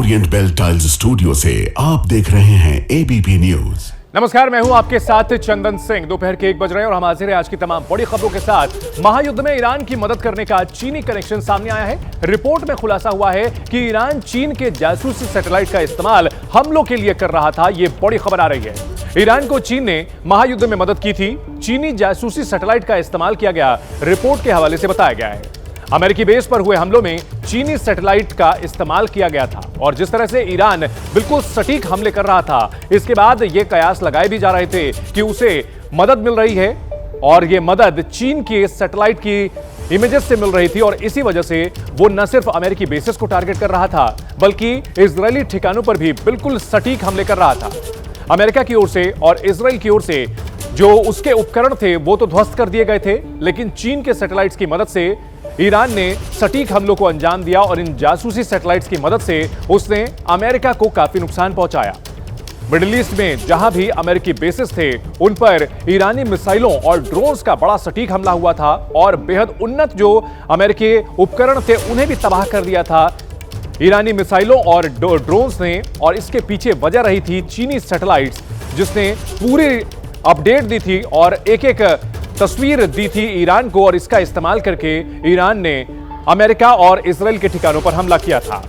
Orient belt tiles studio से आप देख रहे हैं एबीपी न्यूज। नमस्कार, मैं हूं आपके साथ चंदन सिंह। दोपहर के 1 बज रहे हैं और हम हाजिर हैं आज की तमाम बड़ी खबरों के साथ। महायुद्ध में ईरान की मदद करने का चीनी कनेक्शन सामने आया है। रिपोर्ट में खुलासा हुआ है कि ईरान चीन के जासूसी सैटेलाइट का इस्तेमाल हमलों के लिए कर रहा था। ये बड़ी खबर आ रही है। ईरान को चीन ने महायुद्ध में मदद की थी। चीनी जासूसी सैटेलाइट का इस्तेमाल किया गया, रिपोर्ट के हवाले से बताया गया है। अमेरिकी बेस पर हुए हमलों में चीनी सैटेलाइट का इस्तेमाल किया गया था और जिस तरह से ईरान बिल्कुल सटीक हमले कर रहा था, इसके बाद ये कयास लगाए भी जा रहे थे कि उसे मदद मिल रही है और ये मदद चीन के सैटेलाइट की इमेजेस से मिल रही थी और इसी वजह से वो न सिर्फ अमेरिकी बेसिस को टारगेट कर रहा था बल्कि इजरायली ठिकानों पर भी बिल्कुल सटीक हमले कर रहा था। अमेरिका की ओर से और इजराइल की ओर से जो उसके उपकरण थे वो तो ध्वस्त कर दिए गए थे, लेकिन चीन के सैटेलाइट्स की मदद से ईरान ने सटीक हमलों को अंजाम दिया और इन जासूसी सैटेलाइट्स की मदद से उसने अमेरिका को काफी नुकसान पहुंचाया। मिडिल ईस्ट में जहां भी अमेरिकी बेसिस थे उन पर ईरानी मिसाइलों और ड्रोन्स का बड़ा सटीक हमला हुआ था और बेहद उन्नत जो अमेरिकी उपकरण थे उन्हें भी तबाह कर दिया था ईरानी मिसाइलों और ड्रोन्स ने। और इसके पीछे वजह रही थी चीनी सैटेलाइट्स, जिसने पूरी अपडेट दी थी और एक एक तस्वीर दी थी ईरान को और इसका इस्तेमाल करके ईरान ने अमेरिका और इजराइल के ठिकानों पर हमला किया था।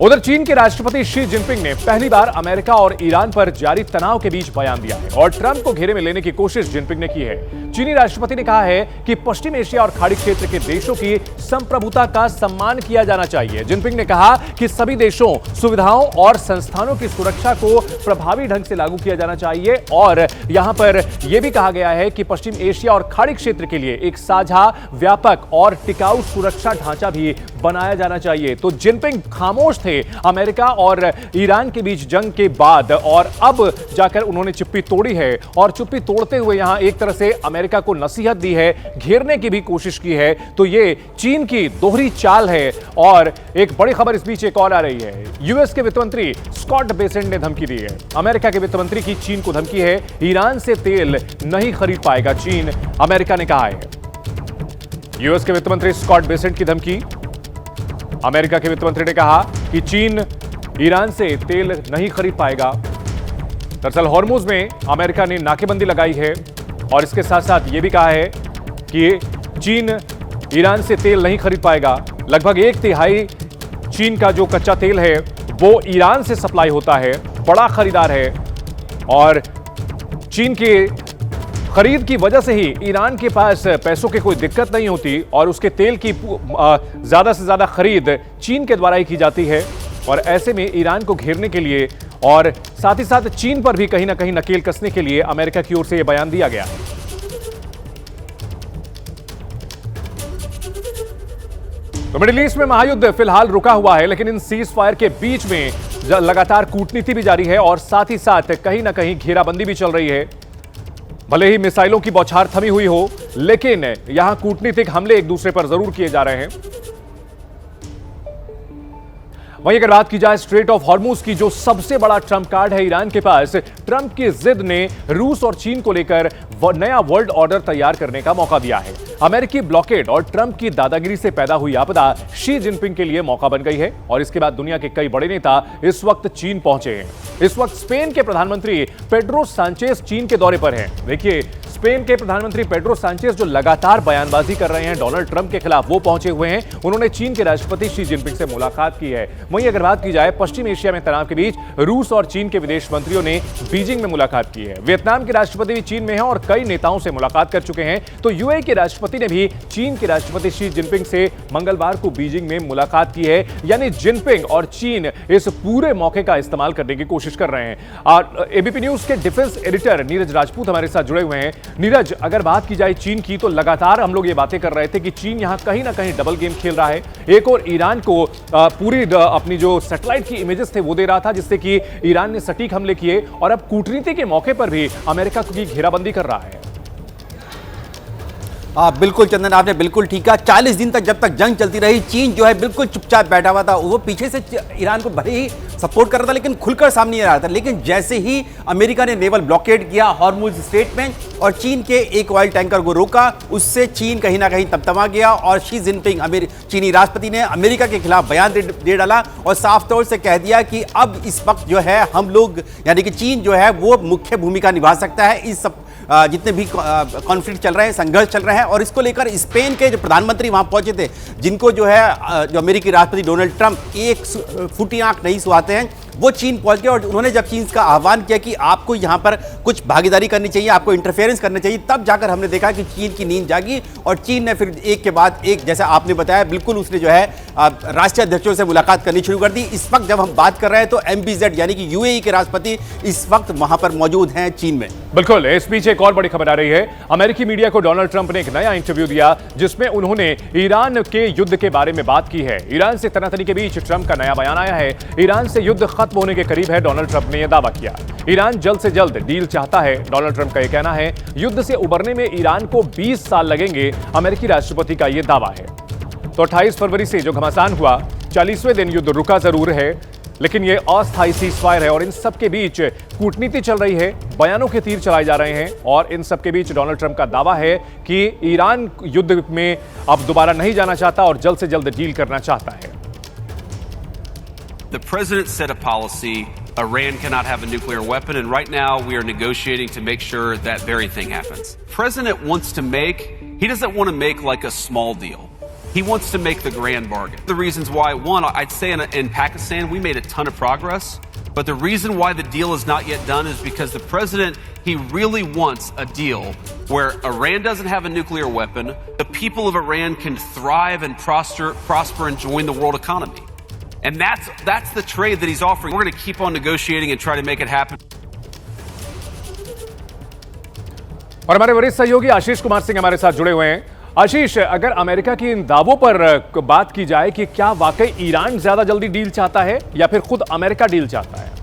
उधर चीन के राष्ट्रपति शी जिनपिंग ने पहली बार अमेरिका और ईरान पर जारी तनाव के बीच बयान दिया है और ट्रंप को घेरे में लेने की कोशिश जिनपिंग ने की है। चीनी राष्ट्रपति ने कहा है कि पश्चिम एशिया और खाड़ी क्षेत्र के देशों की संप्रभुता का सम्मान किया जाना चाहिए। जिनपिंग ने कहा कि सभी देशों, सुविधाओं और संस्थानों की सुरक्षा को प्रभावी ढंग से लागू किया जाना चाहिए और यहां पर यह भी कहा गया है कि पश्चिम एशिया और खाड़ी क्षेत्र के लिए एक साझा, व्यापक और टिकाऊ सुरक्षा ढांचा भी बनाया जाना चाहिए। तो जिनपिंग खामोश थे अमेरिका और ईरान के बीच जंग के बाद और अब जाकर उन्होंने चुप्पी तोड़ी है और चुप्पी तोड़ते हुए यहां एक तरह से अमेरिका को नसीहत दी है, घेरने की भी कोशिश की है। तो ये चीन की दोहरी चाल है। और एक बड़ी खबर इस बीच एक और आ रही है। यूएस के वित्त मंत्री स्कॉट बेसेंट ने धमकी दी है। अमेरिका के वित्त मंत्री की चीन को धमकी है, ईरान से तेल नहीं खरीद पाएगा चीन, अमेरिका ने कहा है। यूएस के वित्त मंत्री स्कॉट बेसेंट की धमकी। अमेरिका के वित्त मंत्री ने कहा कि चीन ईरान से तेल नहीं खरीद पाएगा। दरअसल हॉर्मुज में अमेरिका ने नाकेबंदी लगाई है और इसके साथ साथ यह भी कहा है कि चीन ईरान से तेल नहीं खरीद पाएगा। लगभग 1/3 चीन का जो कच्चा तेल है वो ईरान से सप्लाई होता है, बड़ा खरीदार है और चीन के खरीद की वजह से ही ईरान के पास पैसों की कोई दिक्कत नहीं होती और उसके तेल की ज्यादा से ज्यादा खरीद चीन के द्वारा ही की जाती है। और ऐसे में ईरान को घेरने के लिए और साथ ही साथ चीन पर भी कहीं ना कहीं नकेल कसने के लिए अमेरिका की ओर से यह बयान दिया गया। तो मिडिल ईस्ट में महायुद्ध फिलहाल रुका हुआ है, लेकिन इन सीज फायर के बीच में लगातार कूटनीति भी जारी है और साथ ही साथ कहीं ना कहीं घेराबंदी भी चल रही है। भले ही मिसाइलों की बौछार थमी हुई हो, लेकिन यहां कूटनीतिक हमले एक दूसरे पर जरूर किए जा रहे हैं। वहीं अगर बात की जाए स्ट्रेट ऑफ हॉर्मुज की, जो सबसे बड़ा ट्रम्प कार्ड है ईरान के पास, ट्रंप की जिद ने रूस और चीन को लेकर नया वर्ल्ड ऑर्डर तैयार करने का मौका दिया है। अमेरिकी ब्लॉकेड और ट्रंप की दादागिरी से पैदा हुई आपदा शी जिनपिंग के लिए मौका बन गई है और इसके बाद दुनिया के कई बड़े नेता इस वक्त चीन पहुंचे हैं। इस वक्त स्पेन के प्रधानमंत्री पेड्रो सांचेज चीन के दौरे पर हैं। देखिए, स्पेन के प्रधानमंत्री पेड्रो सांचेज जो लगातार बयानबाजी कर रहे हैं डोनाल्ड ट्रंप के खिलाफ, वो पहुंचे हुए हैं। उन्होंने चीन के राष्ट्रपति शी जिनपिंग से मुलाकात की है। वहीं अगर बात की जाए पश्चिम एशिया में तनाव के बीच, रूस और चीन के विदेश मंत्रियों ने बीजिंग में मुलाकात की है। वियतनाम के राष्ट्रपति भी चीन में हैं और कई नेताओं से मुलाकात कर चुके हैं। तो यूएई के राष्ट्रपति ने भी चीन के राष्ट्रपति शी जिनपिंग से मंगलवार को बीजिंग में मुलाकात की है। यानी जिनपिंग और चीन इस पूरे मौके का इस्तेमाल करने की कोशिश कर रहे हैं। और एबीपी न्यूज के डिफेंस एडिटर नीरज राजपूत हमारे साथ जुड़े हुए हैं। नीरज, अगर बात की जाए चीन की, तो लगातार हम लोग ये बातें कर रहे थे कि चीन यहां कहीं ना कहीं डबल गेम खेल रहा है। एक और ईरान को पूरी अपनी जो सैटेलाइट की इमेजेस थे वो दे रहा था, जिससे कि ईरान ने सटीक हमले किए और अब कूटनीति के मौके पर भी अमेरिका की घेराबंदी कर रहा है। बिल्कुल चंदन, आपने बिल्कुल ठीक कहा। 40 दिन तक जब तक जंग चलती रही, चीन जो है बिल्कुल चुपचाप बैठा हुआ था। वो पीछे से ईरान को भले ही सपोर्ट कर रहा था, लेकिन खुलकर सामने नहीं आ रहा था। लेकिन जैसे ही अमेरिका ने नेवल ब्लॉकेड किया हॉर्मुज स्ट्रेट में और चीन के एक ऑयल टैंकर को रोका, उससे चीन कहीं ना कहीं तमतमा गया और शी जिनपिंग चीनी राष्ट्रपति ने अमेरिका के खिलाफ बयान दे डाला और साफ तौर से कह दिया कि अब इस वक्त जो है हम लोग, यानी कि चीन जो है वो मुख्य भूमिका निभा सकता है इस सब जितने भी कॉन्फ्लिक्ट चल रहे हैं, संघर्ष चल रहे हैं। और इसको लेकर स्पेन के जो प्रधानमंत्री वहां पहुंचे थे, जिनको जो है जो अमेरिकी राष्ट्रपति डोनाल्ड ट्रंप एक फूटी आंख नहीं सुहाते हैं, वो चीन पहुंच गए और उन्होंने जब चीन का आह्वान किया कि आपको यहां पर कुछ भागीदारी करनी चाहिए, आपको इंटरफेरेंस करना चाहिए, तब जाकर हमने देखा कि चीन की नींद जागी और चीन ने फिर एक के बाद एक, जैसा आपने बताया, बिल्कुल उसने जो है राष्ट्रीय अध्यक्षों से मुलाकात करनी शुरू कर दी। इस वक्त जब हम बात कर रहे हैं तो MBZ यानी कि UAE के राष्ट्रपति इस वक्त वहां पर मौजूद हैं चीन में। बिल्कुल, इस बीच एक और बड़ी खबर आ रही है। अमेरिकी मीडिया को डोनाल्ड ट्रंप ने एक नया इंटरव्यू दिया जिसमें उन्होंने ईरान के युद्ध के बारे में बात की है। ईरान से तनातनी के बीच ट्रंप का नया बयान आया है। ईरान से युद्ध खत्म होने के करीब है, डोनाल्ड ट्रंप ने यह दावा किया। ईरान जल्द से जल्द डील चाहता है, डोनाल्ड ट्रंप का यह कहना है। युद्ध से उबरने में ईरान को 20 साल लगेंगे, अमेरिकी राष्ट्रपति का यह दावा है। तो 28 फरवरी से जो घमासान हुआ, 40वें दिन युद्ध रुका जरूर है, लेकिन यह अस्थायी सीजफायर है और इन सब के बीच कूटनीति चल रही है, बयानों के तीर चलाए जा रहे हैं और इन सब के बीच डोनाल्ड ट्रंप का दावा है कि ईरान युद्ध में अब दोबारा नहीं जाना चाहता और जल्द से जल्द डील करना चाहता है। The president set a policy. Iran cannot have a nuclear weapon, and right now we are negotiating to make sure that very thing happens. President wants to make, he doesn't want to make like a small deal. He wants to make the grand bargain. The reasons why, one, I'd say in Pakistan we made a ton of progress, but the reason why the deal is not yet done is because the president, he really wants a deal where Iran doesn't have a nuclear weapon, the people of Iran can thrive and prosper and join the world economy. And that's the trade that he's offering. We're going to keep on negotiating and try to make it happen. और हमारे वरिष्ठ सहयोगी आशीष कुमार सिंह हमारे साथ जुड़े हुए हैं। आशीष, अगर अमेरिका की इन दावों पर बात की जाए कि क्या वाकई ईरान ज्यादा जल्दी डील चाहता है या फिर खुद अमेरिका डील चाहता है?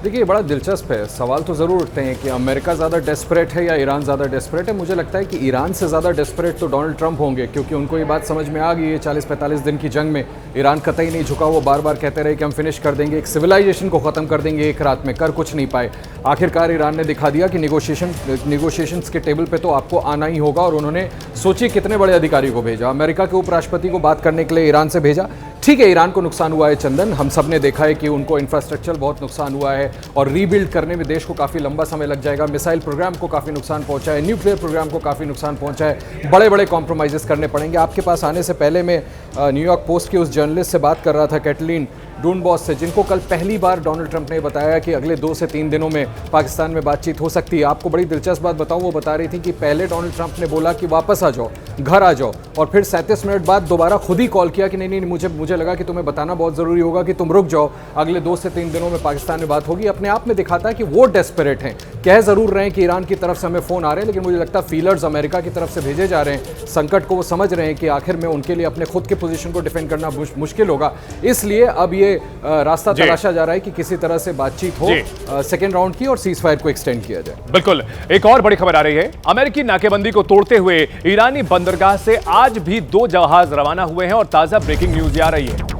देखिए, बड़ा दिलचस्प है। सवाल तो ज़रूर उठते हैं कि अमेरिका ज़्यादा डेस्परेट है या ईरान ज़्यादा डेस्परेट है। मुझे लगता है कि ईरान से ज़्यादा डेस्परेट तो डोनाल्ड ट्रंप होंगे, क्योंकि उनको ये बात समझ में आ गई है 40-45 दिन की जंग में ईरान कतई नहीं झुका। वो बार बार कहते रहे कि हम फिनिश कर देंगे, एक सिविलाइजेशन को ख़त्म कर देंगे एक रात में, कर कुछ नहीं पाए। आखिरकार ईरान ने दिखा दिया कि निगोशिएशंस के टेबल पर तो आपको आना ही होगा और उन्होंने सोचिए कितने बड़े अधिकारी को भेजा। अमेरिका के उपराष्ट्रपति को बात करने के लिए ईरान से भेजा। ठीक है, ईरान को नुकसान हुआ है चंदन, हम सब ने देखा है कि उनको इंफ्रास्ट्रक्चर बहुत नुकसान हुआ है और रीबिल्ड करने में देश को काफ़ी लंबा समय लग जाएगा। मिसाइल प्रोग्राम को काफ़ी नुकसान पहुंचा है, न्यूक्लियर प्रोग्राम को काफ़ी नुकसान पहुंचा है, बड़े बड़े कॉम्प्रोमाइज़ेस करने पड़ेंगे। आपके पास आने से पहले मैं न्यूयॉर्क पोस्ट के उस जर्नलिस्ट से बात कर रहा था, कैटलीन डूनबॉस से, जिनको कल पहली बार डोनाल्ड ट्रंप ने बताया कि अगले 2 से 3 दिनों में पाकिस्तान में बातचीत हो सकती है। आपको बड़ी दिलचस्प बात बताऊं, वो बता रही थी कि पहले डोनाल्ड ट्रंप ने बोला कि वापस आ जाओ, घर आ जाओ, और फिर 37 मिनट बाद दोबारा खुद ही कॉल किया कि नहीं, मुझे लगा कि तुम्हें बताना बहुत ज़रूरी होगा कि तुम रुक जाओ, अगले 2 से 3 दिनों में पाकिस्तान में बात होगी। अपने आप में दिखाता है कि वो डेस्परेट हैं। कह ज़रूर रहे हैं कि ईरान की तरफ से हमें फ़ोन आ रहे हैं, लेकिन मुझे लगता है फीलर्स अमेरिका की तरफ से भेजे जा रहे हैं। संकट को वो समझ रहे हैं कि आखिर में उनके लिए अपने खुद के पोजीशन को डिफेंड करना मुश्किल होगा, इसलिए अब ये रास्ता तलाशा जा रहा है कि किसी तरह से बातचीत हो सेकेंड राउंड की और सीज फायर को एक्सटेंड किया जाए। बिल्कुल, एक और बड़ी खबर आ रही है। अमेरिकी नाकेबंदी को तोड़ते हुए ईरानी बंदरगाह से आज भी 2 जहाज रवाना हुए हैं और ताजा ब्रेकिंग न्यूज आ रही है।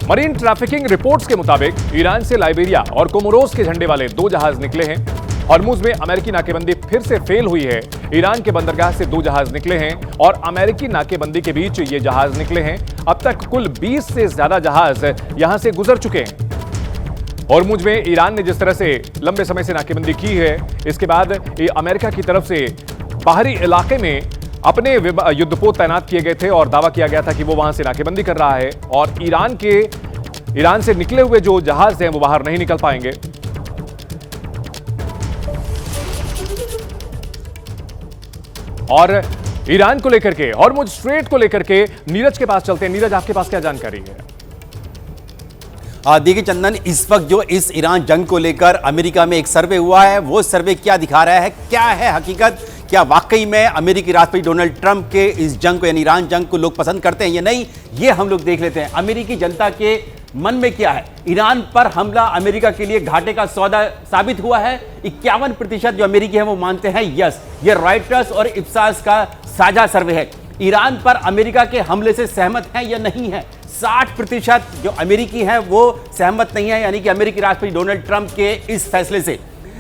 मरीन ट्रैफिकिंग रिपोर्ट्स के मुताबिक ईरान से लाइबेरिया और कोमोरोस के झंडे वाले 2 जहाज निकले हैं। हॉर्मुज में अमेरिकी नाकेबंदी फिर से फेल हुई है। ईरान के बंदरगाह से 2 जहाज निकले हैं और अमेरिकी नाकेबंदी के बीच ये जहाज निकले हैं। अब तक कुल 20 से ज्यादा जहाज यहां से गुजर चुके हैं। हॉर्मुज में ईरान ने जिस तरह से लंबे समय से नाकेबंदी की है, इसके बाद अमेरिका की तरफ से बाहरी इलाके में अपने युद्धपोत तैनात किए गए थे और दावा किया गया था कि वो वहां से नाकेबंदी कर रहा है और ईरान से निकले हुए जो जहाज हैं वो बाहर नहीं निकल पाएंगे। और ईरान को लेकर के, हॉर्मुज स्ट्रेट को लेकर के नीरज के पास चलते हैं। नीरज, आपके पास क्या जानकारी है? देखिए चंदन, इस वक्त जो इस ईरान जंग को लेकर अमेरिका में एक सर्वे हुआ है, वो सर्वे क्या दिखा रहा है, क्या है हकीकत, क्या वाकई में अमेरिकी राष्ट्रपति डोनाल्ड ट्रंप के इस जंग को यानी ईरान जंग को लोग पसंद करते हैं या नहीं, ये हम लोग देख लेते हैं। अमेरिकी जनता के मन में क्या है? ईरान पर हमला अमेरिका के लिए घाटे का सौदा साबित हुआ है। 51% जो अमेरिकी हैं वो मानते हैं यस। ये रॉयटर्स और इप्सास का साझा सर्वे है। ईरान पर अमेरिका के हमले से सहमत हैं या नहीं है? 60% जो अमेरिकी हैं वो सहमत नहीं है, यानी कि अमेरिकी राष्ट्रपति डोनाल्ड ट्रंप के इस फैसले से।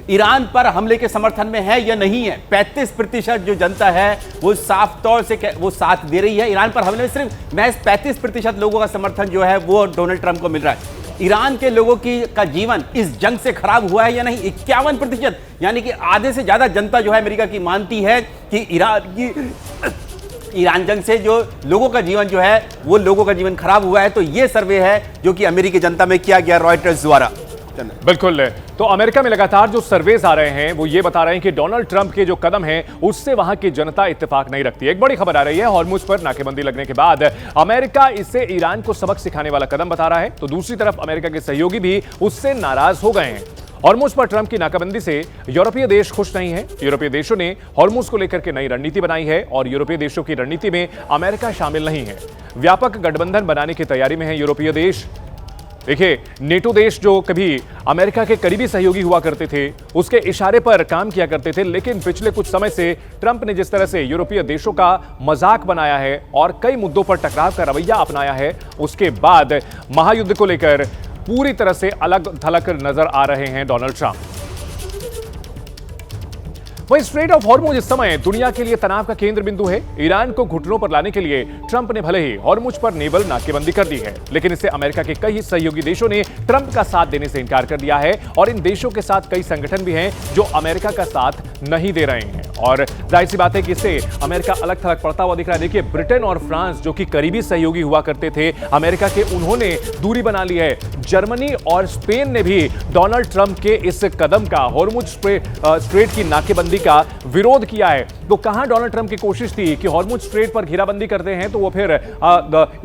ईरान पर हमले के समर्थन में है या नहीं है? 35% जो जनता है वो साफ तौर से वो साथ दे रही है। ईरान पर हमले में सिर्फ महज 35% लोगों का समर्थन जो है वो डोनाल्ड ट्रंप को मिल रहा है। ईरान के लोगों का जीवन इस जंग से खराब हुआ है या नहीं? 51%, यानी कि आधे से ज्यादा जनता जो है अमेरिका की मानती है कि ईरान जंग से जो लोगों का जीवन जो है वो लोगों का जीवन खराब हुआ है। तो ये सर्वे है जो कि अमेरिकी जनता में किया गया रॉयटर्स द्वारा। बिल्कुल। तो अमेरिका में लगातार जो सर्वेज आ रहे हैं वो ये बता रहे हैं कि डोनाल्ड ट्रंप के जो कदम हैं उससे वहां की जनता इत्तेफाक नहीं रखती। एक बड़ी खबर आ रही है, हॉर्मुज पर नाकेबंदी लगने के बाद अमेरिका इसे ईरान को सबक सिखाने वाला कदम बता रहा है, तो दूसरी तरफ अमेरिका के सहयोगी भी उससे नाराज हो गए हैं। हॉर्मुज पर ट्रंप की नाकाबंदी से यूरोपीय देश खुश नहीं है। यूरोपीय देशों ने हॉर्मुज को लेकर के नई रणनीति बनाई है और यूरोपीय देशों की रणनीति में अमेरिका शामिल नहीं है। व्यापक गठबंधन बनाने की तैयारी में है यूरोपीय देश। देखिए, नेटो देश जो कभी अमेरिका के करीबी सहयोगी हुआ करते थे, उसके इशारे पर काम किया करते थे, लेकिन पिछले कुछ समय से ट्रंप ने जिस तरह से यूरोपीय देशों का मजाक बनाया है और कई मुद्दों पर टकराव का रवैया अपनाया है, उसके बाद महायुद्ध को लेकर पूरी तरह से अलग थलग नजर आ रहे हैं डोनाल्ड ट्रंप। वहीं स्ट्रेट ऑफ हॉर्मुज इस समय दुनिया के लिए तनाव का केंद्र बिंदु है। ईरान को घुटनों पर लाने के लिए ट्रंप ने भले ही हॉर्मुज पर नेवल नाकेबंदी कर दी है, लेकिन इससे अमेरिका के कई सहयोगी देशों ने ट्रंप का साथ देने से इनकार कर दिया है और इन देशों के साथ कई संगठन भी हैं जो अमेरिका का साथ नहीं दे रहे हैं और जाहिर सी बात है कि इससे अमेरिका अलग थलग पड़ता हुआ दिख रहा है। देखिए, ब्रिटेन और फ्रांस जो कि करीबी सहयोगी हुआ करते थे अमेरिका के, उन्होंने दूरी बना ली है। जर्मनी और स्पेन ने भी डोनाल्ड ट्रंप के इस कदम का, हॉर्मुज स्ट्रेट की नाकेबंदी का विरोध किया है। तो कहां डोनाल्ड ट्रंप की कोशिश थी कि हॉर्मुज स्ट्रेट पर घेराबंदी करते हैं तो वो फिर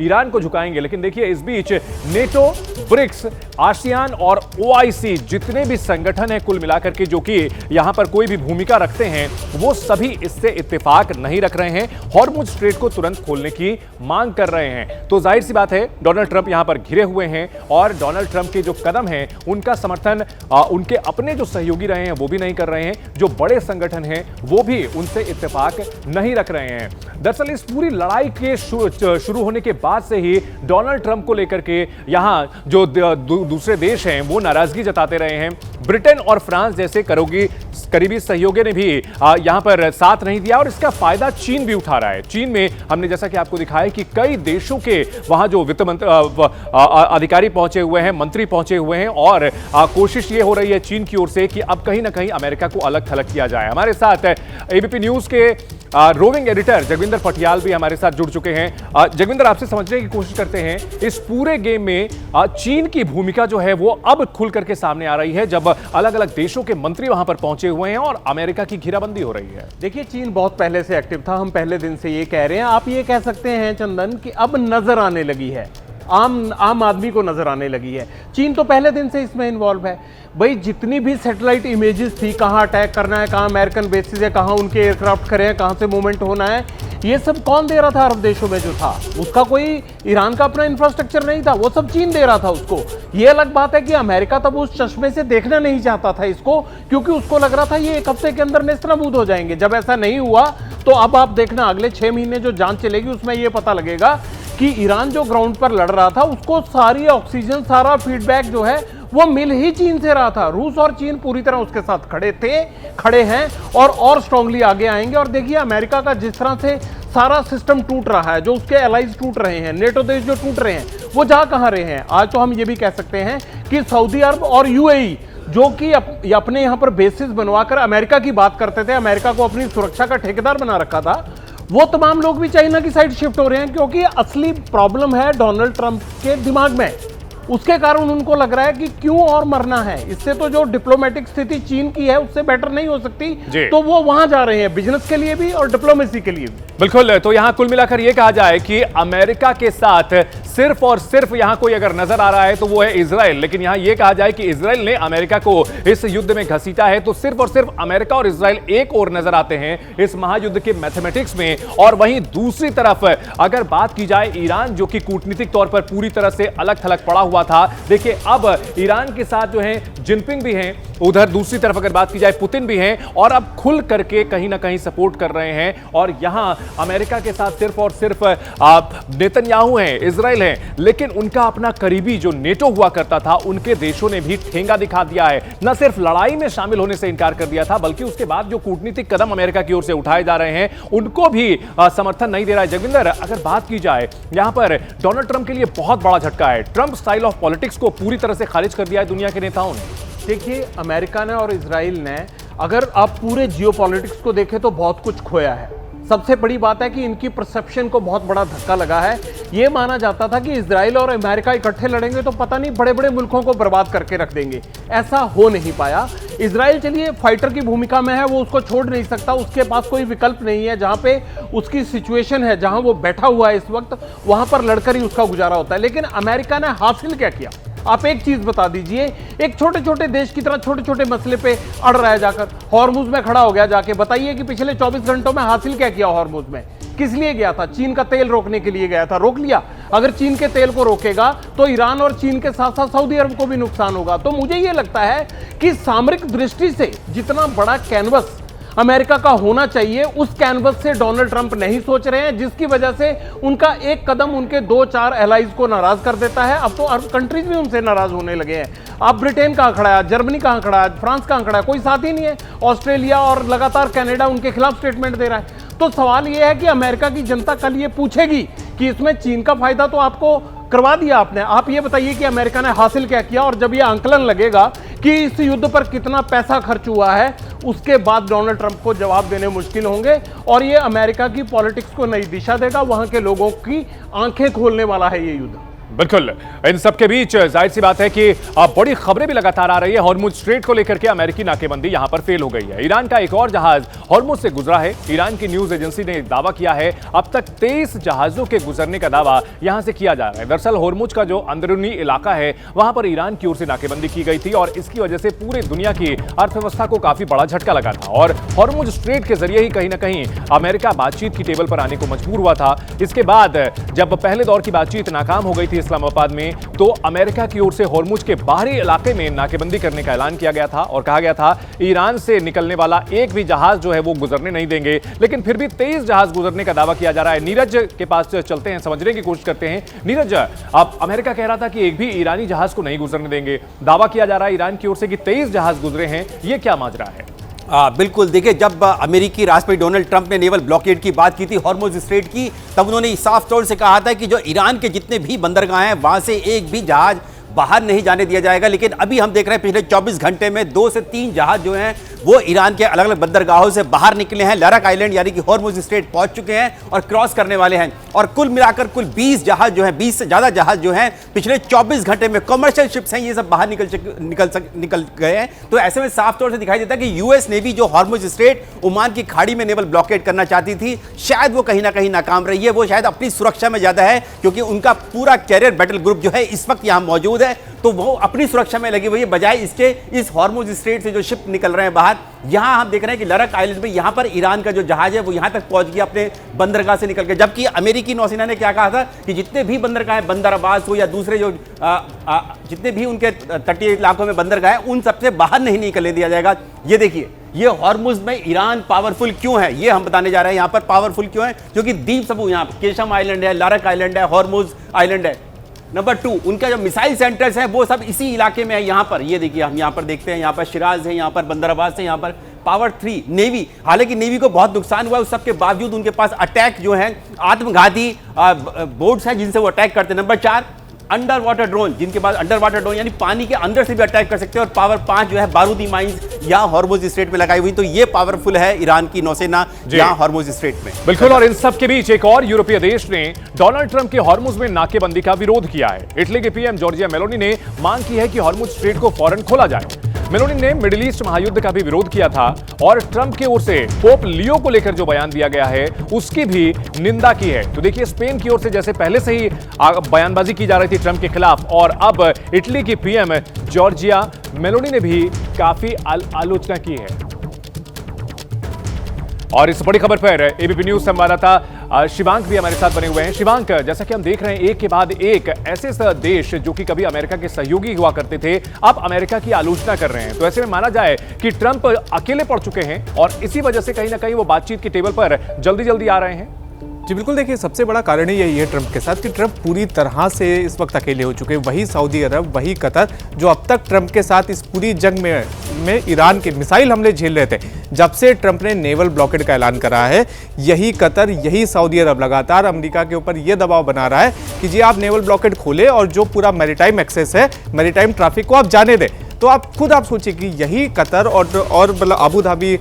ईरान को झुकाएंगे, लेकिन देखिए इस बीच नेटो, ब्रिक्स, आसियान और ओआईसी जितने भी संगठन हैं कुल मिलाकर के जो कि यहां पर कोई भी भूमिका रखते हैं, वो सभी इससे इत्तेफाक नहीं रख रहे हैं, हॉर्मुज स्ट्रेट को तुरंत खोलने की मांग कर रहे हैं। तो जाहिर सी बात है डोनाल्ड ट्रंप यहां पर घिरे हुए हैं और डोनाल्ड ट्रंप के जो कदम हैं उनका समर्थन उनके अपने जो सहयोगी रहे हैं वो भी नहीं कर रहे हैं, जो बड़े संगठन हैं वो भी उनसे इत्तेफाक नहीं रख रहे हैं। दरअसल इस पूरी लड़ाई के शुरू होने के बाद से ही डोनाल्ड ट्रंप को लेकर के यहां जो दूसरे देश हैं वो नाराजगी जताते रहे हैं। ब्रिटेन और फ्रांस जैसे करीबी सहयोगी ने भी यहां पर साथ नहीं दिया और इसका फायदा चीन भी उठा रहा है। चीन में हमने जैसा कि आपको दिखाया कि कई देशों के वहां जो वित्त अधिकारी पहुंचे हुए हैं, मंत्री पहुंचे हुए हैं और कोशिश ये हो रही है चीन की ओर से कि अब कहीं ना कहीं अमेरिका को अलग थलग किया जाए। हमारे साथ एबीपी न्यूज के रोविंग एडिटर जगविंदर पटियाल भी हमारे साथ जुड़ चुके हैं। जगविंदर, आपसे समझने की कोशिश करते हैं, इस पूरे गेम में चीन की भूमिका जो है वो अब खुल करके सामने आ रही है जब अलग अलग देशों के मंत्री वहां पर पहुंचे हुए हैं और अमेरिका की घेराबंदी हो रही है। देखिए, चीन बहुत पहले से एक्टिव था, हम पहले दिन से ये कह रहे हैं। आप ये कह सकते हैं चंदन कि अब नजर आने लगी है, आम आदमी को नजर आने लगी है। चीन तो पहले दिन से इसमें इन्वॉल्व है। भाई, जितनी भी सैटेलाइट इमेजेस थी, कहाँ अटैक करना है, कहाँ अमेरिकन बेसिस है, कहाँ उनके एयरक्राफ्ट खड़े हैं, कहाँ से मूवमेंट होना है, ये सब कौन दे रहा था? अरब देशों में जो था उसका कोई ईरान का अपना इंफ्रास्ट्रक्चर नहीं था, वो सब चीन दे रहा था उसको। ये अलग बात है कि अमेरिका तब उस चश्मे से देखना नहीं चाहता था इसको, क्योंकि उसको लग रहा था ये एक हफ्ते के अंदर नेस्तनाबूद हो जाएंगे। जब ऐसा नहीं हुआ तो अब आप देखना अगले 6 महीने जो जांच चलेगी उसमें ये पता लगेगा कि ईरान जो ग्राउंड पर लड़ रहा था उसको सारी ऑक्सीजन, सारा फीडबैक जो है वो मिल ही चीन से रहा था। रूस और चीन पूरी तरह उसके साथ खड़े हैं और स्ट्रांगली आगे आएंगे। और देखिए, अमेरिका का जिस तरह से सारा सिस्टम टूट रहा है, जो उसके एलाइज टूट रहे हैं, नेटो देश जो टूट रहे हैं, वो जा कहां रहे हैं? आज तो हम ये भी कह सकते हैं कि सऊदी अरब और यूएई जो कि अपने यहां पर बेसिस बनवाकर अमेरिका की बात करते थे, अमेरिका को अपनी सुरक्षा का ठेकेदार बना रखा था, वो तमाम लोग भी चाइना की साइड शिफ्ट हो रहे हैं, क्योंकि असली प्रॉब्लम है डोनाल्ड ट्रंप के दिमाग में। उसके कारण उनको लग रहा है कि क्यों और मरना है, इससे तो जो डिप्लोमेटिक स्थिति चीन की है उससे बेटर नहीं हो सकती, तो वो वहां जा रहे हैं बिजनेस के लिए भी और डिप्लोमेसी के लिए भी। बिल्कुल, तो यहां कुल मिलाकर यह कहा जाए कि अमेरिका के साथ सिर्फ और सिर्फ यहां कोई अगर नजर आ रहा है तो वो है इजराइल। लेकिन यहां यह कहा जाए कि इजराइल ने अमेरिका को इस युद्ध में घसीटा है, तो सिर्फ और सिर्फ अमेरिका और इजराइल एक और नजर आते हैं इस महायुद्ध के मैथमेटिक्स में। और वहीं दूसरी तरफ अगर बात की जाए ईरान, जो कि कूटनीतिक तौर पर पूरी तरह से अलग थलग पड़ा हुआ हुआ था। देखिए अब ईरान के साथ जो है जिनपिंग भी हैं, उधर दूसरी तरफ अगर बात की जाए पुतिन भी हैं और अब खुल करके कहीं ना कहीं सपोर्ट कर रहे हैं। और यहां अमेरिका के साथ सिर्फ और सिर्फ नेतन्याहू हैं, इजराइल हैं, लेकिन उनका अपना करीबी जो नेटो हुआ करता था उनके देशों ने भी ठेंगा दिखा दिया है। न सिर्फ लड़ाई में शामिल होने से इनकार कर दिया था, बल्कि उसके बाद जो कूटनीतिक कदम अमेरिका की ओर से उठाए जा रहे हैं उनको भी समर्थन नहीं दे रहा है। जगविंदर, अगर बात की जाए यहां पर डोनाल्ड ट्रंप के लिए बहुत बड़ा झटका है। ट्रंप स्टाइल ऑफ पॉलिटिक्स को पूरी तरह से खारिज कर दिया है दुनिया के नेताओं ने। देखिए, अमेरिका ने और इजराइल ने, अगर आप पूरे जियोपॉलिटिक्स को देखें तो बहुत कुछ खोया है। सबसे बड़ी बात है कि इनकी परसेप्शन को बहुत बड़ा धक्का लगा है। यह माना जाता था कि इजराइल और अमेरिका इकट्ठे लड़ेंगे तो पता नहीं बड़े बड़े मुल्कों को बर्बाद करके रख देंगे। ऐसा हो नहीं पाया। इजराइल चलिए फाइटर की भूमिका में है, वो उसको छोड़ नहीं सकता, उसके पास कोई विकल्प नहीं है। जहां पे उसकी सिचुएशन है, जहां वो बैठा हुआ है इस वक्त, वहां पर लड़कर ही उसका गुजारा होता है। लेकिन अमेरिका ने हासिल क्या किया? आप एक चीज बता दीजिए। एक छोटे छोटे देश की तरह छोटे छोटे मसले पे अड़ रहा है, जाकर हॉर्मुज में खड़ा हो गया। जाके बताइए कि पिछले 24 घंटों में हासिल क्या किया हॉर्मुज में? किस लिए गया था? चीन का तेल रोकने के लिए गया था, रोक लिया। अगर चीन के तेल को रोकेगा तो ईरान और चीन के साथ साथ सऊदी अरब को भी नुकसान होगा। तो मुझे यह लगता है कि सामरिक दृष्टि से जितना बड़ा कैनवस अमेरिका का होना चाहिए, उस कैनवस से डोनाल्ड ट्रंप नहीं सोच रहे हैं, जिसकी वजह से उनका एक कदम उनके 2-4 एलाइज को नाराज कर देता है। अब तो अरब कंट्रीज भी उनसे नाराज होने लगे हैं। अब ब्रिटेन कहां खड़ा है, जर्मनी कहां खड़ा है, फ्रांस कहां खड़ा है? कोई साथ ही नहीं है। ऑस्ट्रेलिया और लगातार कनाडा उनके खिलाफ स्टेटमेंट दे रहा है। तो सवाल यह है कि अमेरिका की जनता कल ये पूछेगी कि इसमें चीन का फायदा तो आपको करवा दिया आपने। आप ये बताइए कि अमेरिका ने हासिल क्या किया? और जब ये आंकलन लगेगा कि इस युद्ध पर कितना पैसा खर्च हुआ है, उसके बाद डोनाल्ड ट्रंप को जवाब देने मुश्किल होंगे। और ये अमेरिका की पॉलिटिक्स को नई दिशा देगा, वहां के लोगों की आंखें खोलने वाला है ये युद्ध। बिल्कुल। इन सब के बीच जाहिर सी बात है कि बड़ी खबरें भी लगातार आ रही है। हॉर्मुज स्ट्रेट को लेकर के अमेरिकी नाकेबंदी यहां पर फेल हो गई है। ईरान का एक और जहाज हॉर्मुज से गुजरा है। ईरान की न्यूज एजेंसी ने दावा किया है अब तक 23 जहाजों के गुजरने का दावा यहां से किया जा रहा है। दरअसल हॉर्मुज का जो अंदरूनी इलाका है वहां पर ईरान की ओर से नाकेबंदी की गई थी और इसकी वजह से पूरी दुनिया की अर्थव्यवस्था को काफी बड़ा झटका लगा था। और हॉर्मुज स्ट्रेट के जरिए ही कहीं ना कहीं अमेरिका बातचीत की टेबल पर आने को मजबूर हुआ था। इसके बाद जब पहले दौर की बातचीत नाकाम हो गई थी इस्लामाबाद में, तो अमेरिका की ओर से हॉर्मुज के बाहरी इलाके में नाकेबंदी करने का ऐलान किया गया था और कहा गया था ईरान से निकलने वाला एक भी जहाज जो है वो गुजरने नहीं देंगे। लेकिन फिर भी 23 जहाज गुजरने का दावा किया जा रहा है। नीरज के पास चलते हैं, समझने की कोशिश करते हैं। नीरज, अब अमेरिका कह रहा था कि एक भी ईरानी जहाज को नहीं गुजरने देंगे, दावा किया जा रहा है ईरान की ओर से कि 23 जहाज गुजरे हैं। ये क्या माजरा है? बिल्कुल। देखिए, जब अमेरिकी राष्ट्रपति डोनाल्ड ट्रंप ने नेवल ब्लॉकेड की बात की थी हॉर्मुज स्ट्रेट की, तब उन्होंने साफ तौर से कहा था कि जो ईरान के जितने भी बंदरगाह हैं वहां से एक भी जहाज बाहर नहीं जाने दिया जाएगा। लेकिन अभी हम देख रहे हैं पिछले 24 घंटे में 2 से 3 जहाज जो हैं वो ईरान के अलग अलग बंदरगाहों से बाहर निकले हैं, लरक आइलैंड यानी कि हॉर्मुज स्ट्रेट पहुंच चुके हैं और क्रॉस करने वाले हैं। और कुल मिलाकर कुल 20 जहाज जो हैं, 20 से ज्यादा जहाज जो हैं पिछले 24 घंटे में, कमर्शियल शिप्स हैं, ये सब बाहर निकल गए हैं। तो ऐसे में साफ तौर से दिखाई देता है कि यूएस नेवी जो हॉर्मुज स्ट्रेट ओमान की खाड़ी में नेवल ब्लॉकेड करना चाहती थी, शायद वो कहीं ना कहीं नाकाम रही है। वो शायद अपनी सुरक्षा में ज्यादा है, क्योंकि उनका पूरा कैरियर बैटल ग्रुप जो है इस वक्त यहां मौजूद है, तो वो अपनी सुरक्षा में लगी हुई है, बजाय इसके इस हॉर्मुज स्ट्रेट से जो शिप निकल रहे हैं बाहर। यहां हम देख रहे हैं कि लरक आइलैंड में यहां पर ईरान का जो जहाज है वो यहां तक पहुंच गया अपने बंदरगाह से निकल के। जबकि अमेरिकी नौसेना ने क्या कहा था कि जितने भी बंदरगाह हैं, बंदर अब्बास हो या दूसरे जो जितने भी उनके तटीय इलाकों में बंदरगाह हैं, उन सबसे बाहर नहीं निकलने दिया जाएगा। ये देखिए, ये हॉर्मुज में ईरान पावरफुल क्यों है, ये हम बताने जा रहे हैं। यहां पर पावरफुल क्यों है? क्योंकि द्वीप समूह, यहां केशम आइलैंड है, लारक आइलैंड है, हॉर्मुज आइलैंड है। नंबर 2, उनका जो मिसाइल सेंटर्स हैं वो सब इसी इलाके में है। यहां पर ये देखिए, हम यहां पर देखते हैं, यहां पर शिराज है, यहां पर बंदर अब्बास है, यहां पर पावर 3 नेवी। हालांकि नेवी को बहुत नुकसान हुआ, उस सब के बावजूद उनके पास अटैक जो है आत्मघाती बोट्स हैं जिनसे वो अटैक करते हैं। नंबर 4, अंडर वाटर ड्रोन, जिनके पास अंडर वाटर ड्रोन यानी पानी के अंदर से भी अटैक कर सकते हैं। और पावर 5 जो है बारूदी माइंस यहाँ हॉर्मुज स्ट्रेट में लगाई हुई। तो ये पावरफुल है ईरान की नौसेना यहाँ हॉर्मुज स्ट्रेट में। बिल्कुल। और इन सब के बीच एक और यूरोपीय देश ने डोनाल्ड ट्रंप के हॉर्मुज में नाकेबंदी का विरोध किया है। इटली के पीएम जॉर्जिया मेलोनी ने मांग की है कि हॉर्मुज स्ट्रेट को फौरन खोला जाए। मेलोनी ने मिडिल ईस्ट महायुद्ध का भी विरोध किया था और ट्रंप की ओर से पोप लियो को लेकर जो बयान दिया गया है उसकी भी निंदा की है। तो देखिए, स्पेन की ओर से जैसे पहले से ही बयानबाजी की जा रही थी ट्रंप के खिलाफ, और अब इटली की पीएम जॉर्जिया मेलोनी ने भी काफी आलोचना की है। और इस बड़ी खबर पर एबीपी न्यूज संवाददाता शिवांक भी हमारे साथ बने हुए हैं। शिवांक, जैसा कि हम देख रहे हैं एक के बाद एक ऐसे देश जो कि कभी अमेरिका के सहयोगी हुआ करते थे, अब अमेरिका की आलोचना कर रहे हैं। तो ऐसे में माना जाए कि ट्रंप अकेले पड़ चुके हैं और इसी वजह से कहीं ना कहीं वो बातचीत की टेबल पर जल्दी जल्दी आ रहे हैं। जी बिल्कुल, देखिए सबसे बड़ा कारण ही यही है ट्रंप के साथ कि ट्रंप पूरी तरह से इस वक्त अकेले हो चुके हैं। वही सऊदी अरब, वही कतर जो अब तक ट्रंप के साथ इस पूरी जंग में ईरान के मिसाइल हमले झेल रहे थे। जब से ट्रंप ने नेवल ब्लॉकेड का ऐलान करा है, यही कतर, यही सऊदी अरब लगातार अमेरिका के ऊपर यह दबाव बना रहा है कि जी आप नेवल ब्लॉकेड खोले और जो पूरा मैरीटाइम एक्सेस है, मैरीटाइम ट्रैफिक को आप जाने दें। तो आप खुद सोचिए कि यही कतर और अबू धाबी,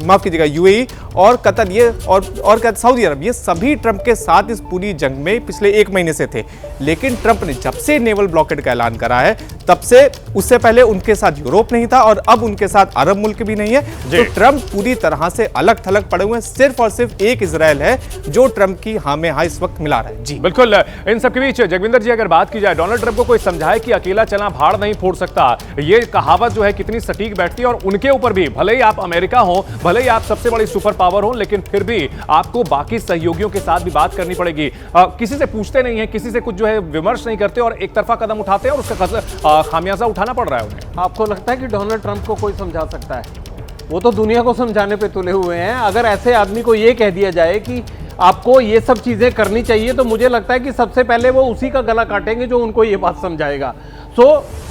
माफ कीजिएगा, यूएई और कतर, ये और सऊदी अरब, ये सभी ट्रंप के साथ इस पूरी जंग में पिछले 1 महीने से थे। लेकिन ट्रंप ने जब से नेवल ब्लॉकेड का ऐलान करा है, तब से, उससे पहले उनके साथ यूरोप नहीं था और अब उनके साथ अरब मुल्क भी नहीं है। तो ट्रंप पूरी तरह से अलग थलग पड़े हुए हैं। सिर्फ और सिर्फ एक इजराइल है जो ट्रंप की हाँ में हाँ इस वक्त मिला रहा है। जी बिल्कुल। इन सबके बीच जगविंदर जी, अगर बात की जाए, डोनाल्ड ट्रंप को कोई समझाए कि अकेला चना भाड़ नहीं फोड़ सकता, ये कहावत जो है कितनी सटीक बैठती है। और उनके ऊपर भी, भले ही आप अमेरिका हो, भले ही आप सबसे बड़ी सुपर पावर हो, लेकिन फिर भी आपको बाकी सहयोगियों के साथ भी बात करनी पड़ेगी। किसी से पूछते नहीं है, किसी से कुछ जो है विमर्श नहीं करते और एक तरफा कदम उठाते हैं और उसका खामियाजा उठाना पड़ रहा है उन्हें। आपको लगता है कि डोनाल्ड ट्रंप को कोई समझा सकता है? वो तो दुनिया को समझाने पे तुले हुए हैं। अगर ऐसे आदमी को ये कह दिया जाए कि आपको ये सब चीजें करनी चाहिए, तो मुझे लगता है कि सबसे पहले वो उसी का गला काटेंगे जो उनको ये बात समझाएगा।